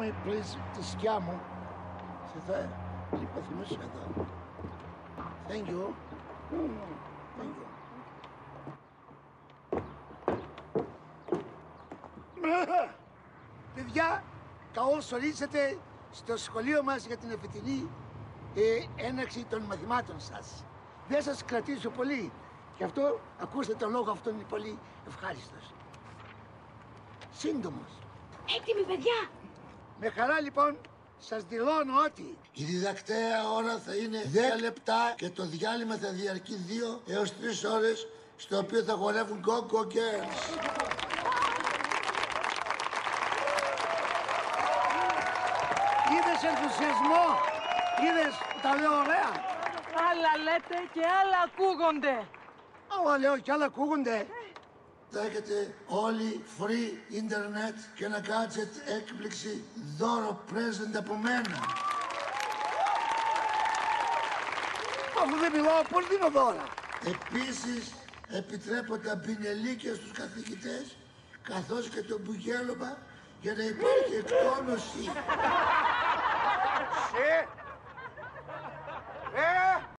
Please, τη σκιά μου. Σε θα υποθυμίσω εδώ. Thank you. Thank you. Παιδιά, καλώς ορίσατε στο σχολείο μας για την εφετινή έναρξη των μαθημάτων σας. Δεν σας κρατήσω πολύ. Γι' αυτό, ακούστε τον λόγο, αυτό είναι πολύ ευχάριστος. Σύντομος. Έτοιμοι, παιδιά! Με χαρά λοιπόν σας δηλώνω ότι η διδακτέα ώρα θα είναι 10 λεπτά και το διάλειμμα θα διαρκεί 2 έως 3 ώρες, στο οποίο θα χορεύουν Go Go Girls. Είδες ενθουσιασμό, είδες τα λέω ωραία. Άλλα λέτε και άλλα ακούγονται. Άλλα λέω και άλλα ακούγονται. Θα έχετε όλοι free internet και ένα gadget έκπληξη δώρο present από μένα. Αφού δεν μιλάω, πώς δίνω δώρα. Επίσης, επιτρέπω τα μπινελίκια στους καθηγητές, καθώς και το μπουγέλωμα, για να υπάρχει εκτόνωση.